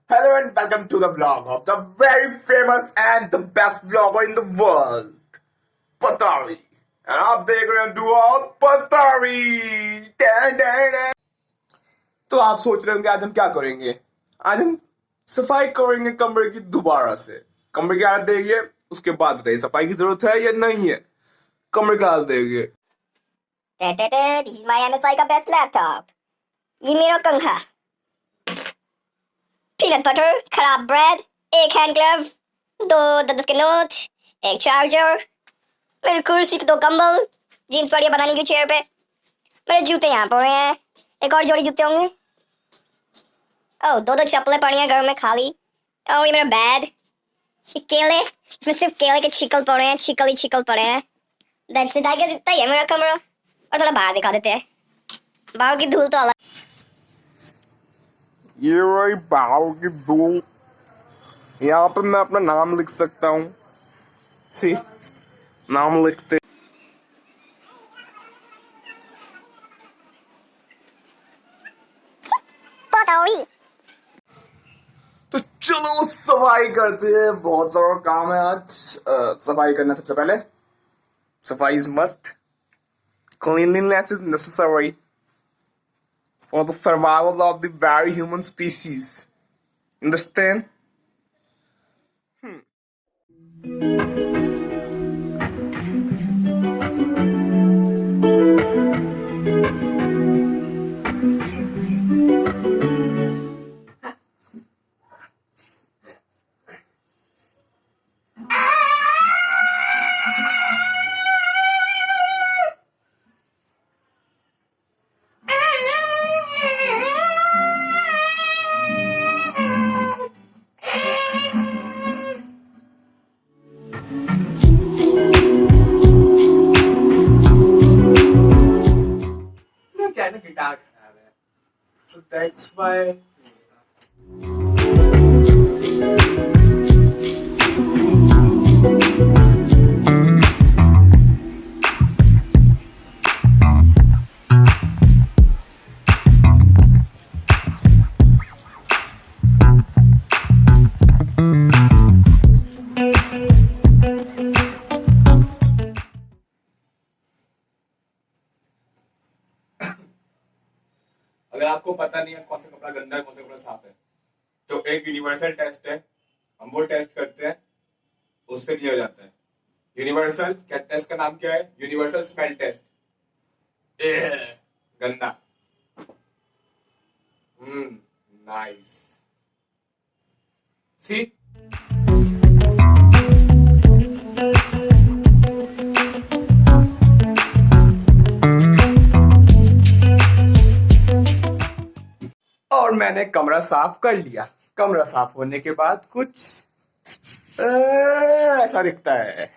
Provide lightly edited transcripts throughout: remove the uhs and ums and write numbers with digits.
Hello and welcome to the vlog of the very famous and the best vlogger in the world, Patari. And आप देख रहे हैं Duo पतारी। तो आप सोच रहे होंगे आज हम क्या करेंगे। आज हम सफाई करेंगे कमरे की दोबारा से। कमरे की हालत देखिए, उसके बाद बताइए सफाई की जरूरत है या नहीं है। कमरे की हालत देखिए। This is my MSI का बेस्ट लैपटॉप। ये मेरा कंघा, पीनट बटर, खराब ब्रेड, एक हैंड ग्लव, दो 10 के नोट, एक चार्जर, मेरी कुर्सी पे 2 कंबल, जीन्स पड़ी है बनाने की चेयर पे, मेरे जूते यहाँ पड़े हैं, एक और जोड़ी जूते होंगे, ओह 2 चप्पलें पड़ी हैं घर में खाली, और ये मेरा बैग, ये केले, इसमें सिर्फ केले के छिकल पड़े हैं, छिकल ही छिकल पड़े हैं। दैट्स इट, आई गेस इतना ही है मेरा कमरा। और थोड़ा बाहर दिखा देते हैं, बाहर की धूल तो अलग। ये वही बाल की धूल। यहाँ पे मैं अपना नाम लिख सकता हूँ। सी नाम लिखते। तो चलो सफाई करते हैं, बहुत सारा काम है आज। सफाई करना सबसे पहले। सफाई is must. Cleanliness is necessary for the survival of the very human species. Understand? Guitar खराब है, so that's why. अगर आपको पता नहीं है कौन सा कपड़ा गंदा है कौन सा कपड़ा साफ है, तो एक यूनिवर्सल टेस्ट है, हम वो टेस्ट करते हैं, उससे क्लियर हो जाता है। यूनिवर्सल क्या टेस्ट का नाम क्या है? Universal smell taste. गंदा। नाइस। सी और मैंने कमरा साफ कर लिया। कमरा साफ होने के बाद कुछ ऐसा दिखता है।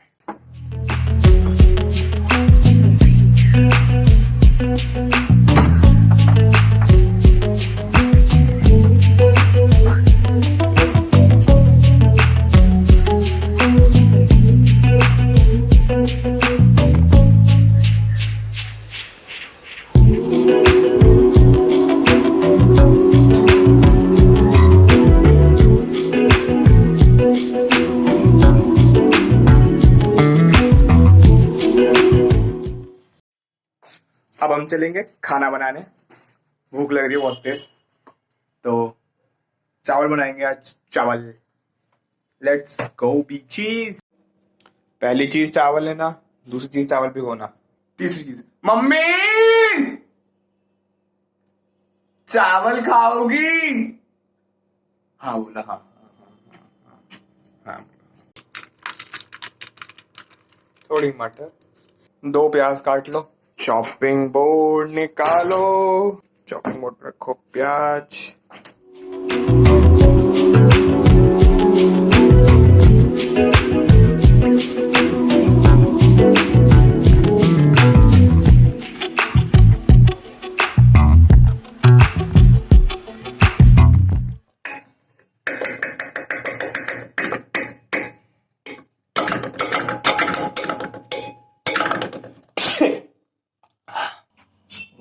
अब हम चलेंगे खाना बनाने। भूख लग रही है बहुत तेज, तो चावल बनाएंगे आज। चावल, लेट्स गो बीचीज। पहली चीज चावल लेना, दूसरी चीज चावल भिगोना, तीसरी चीज मम्मी चावल खाओगी? हाँ बोला, हाँ हाँ। थोड़ी मटर, 2 प्याज काट लो, चॉपिंग बोर्ड निकालो, चॉपिंग बोर्ड रखो प्याज।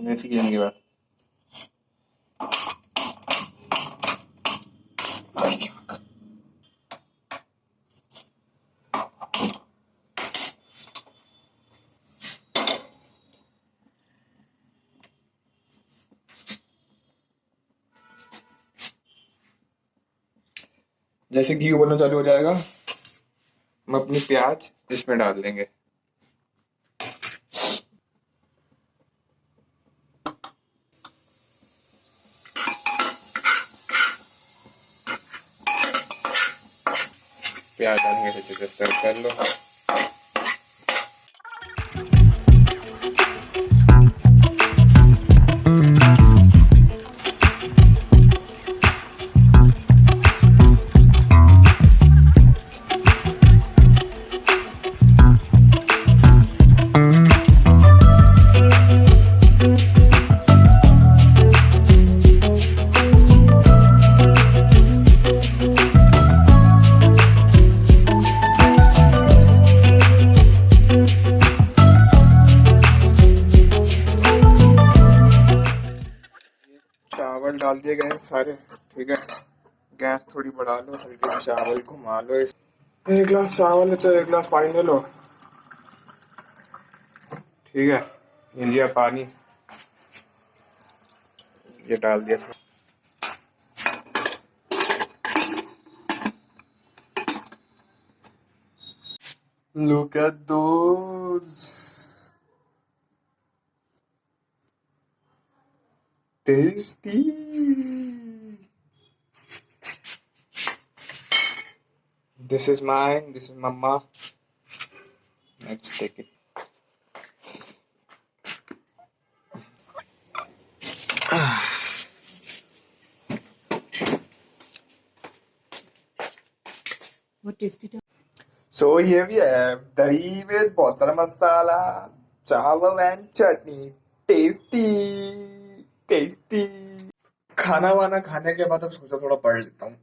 देसी किचन की बात। जैसे घी उबलना चालू हो जाएगा, हम अपनी प्याज इसमें डाल देंगे। प्याज डालेंगे तो अच्छे से सर्व कर लो। चावल डाल दिए गए सारे, ठीक है। गैस थोड़ी बढ़ा लो, हल्के से चावल घुमा लो। एक गिलास चावल है तो एक गिलास पानी ले लो, ठीक है। ये लिया पानी, ये डाल दिया सब। Look at those, tasty. This is mine, this is mama. Let's take it. What tasty. So here we have dahi with बहुत सारा मसाला, चावल and chutney. Tasty, tasty. खाना वाना खाने के बाद अब सोचा थोड़ा पढ़ लेता हूँ।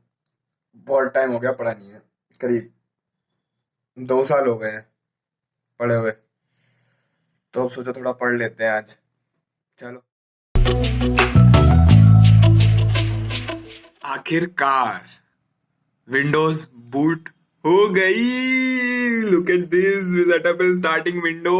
बहुत टाइम हो गया पढ़ा नहीं है, करीब 2 साल हो गए हैं पढ़े हुए। तो अब सोचा थोड़ा पढ़ लेते हैं आज। चलो, आखिरकार विंडोज बूट हो गई। Look at this, we set up starting window.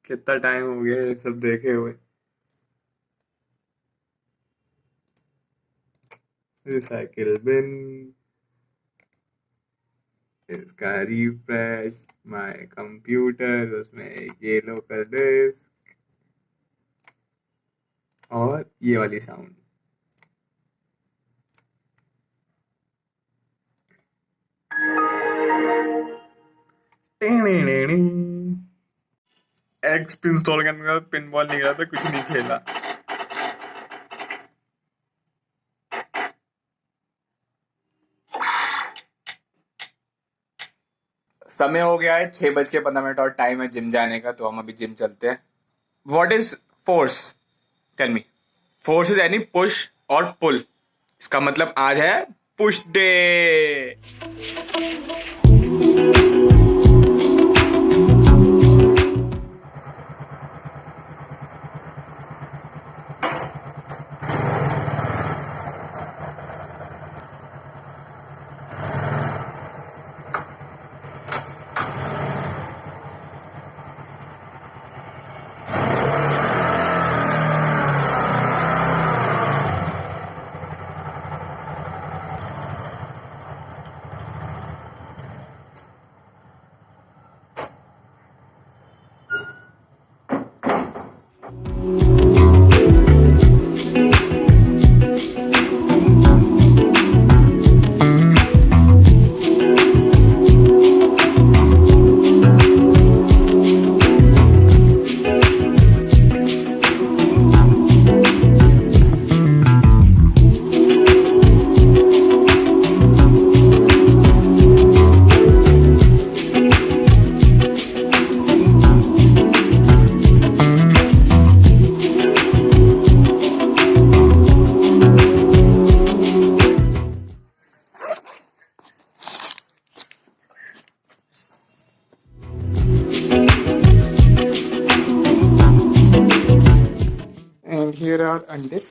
कितना टाइम हो गया ये सब देखे हुए। रिसाइकिल बिन, इसका रिफ्रेश, माय कंप्यूटर, उसमें एक येलो का डिस्क और ये वाली साउंड। एक्स इंस्टॉल करने के बाद पिन बॉल नहीं खेला था, कुछ नहीं खेला। समय हो गया है 6:15 और टाइम है जिम जाने का, तो हम अभी जिम चलते हैं। What is force? Tell me. Force is any push और पुल। इसका मतलब आज है पुश डे।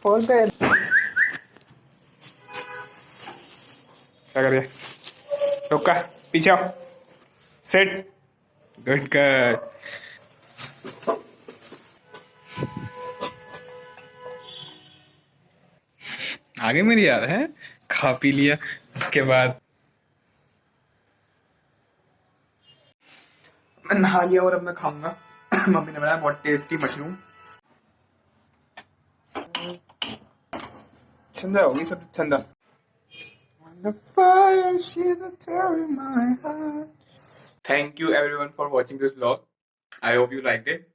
फोन पे क्या कर रही है? रुका, पीछे आओ, सिट, गुड गर्ल। आगे मेरी याद है, खा पी लिया उसके बाद मैं नहा लिया और अब मैं खाऊंगा। मम्मी ने बनाया बहुत टेस्टी मशरूम। ठंडा होगी सब ठंडा। Thank you everyone for watching this vlog. I hope you liked it.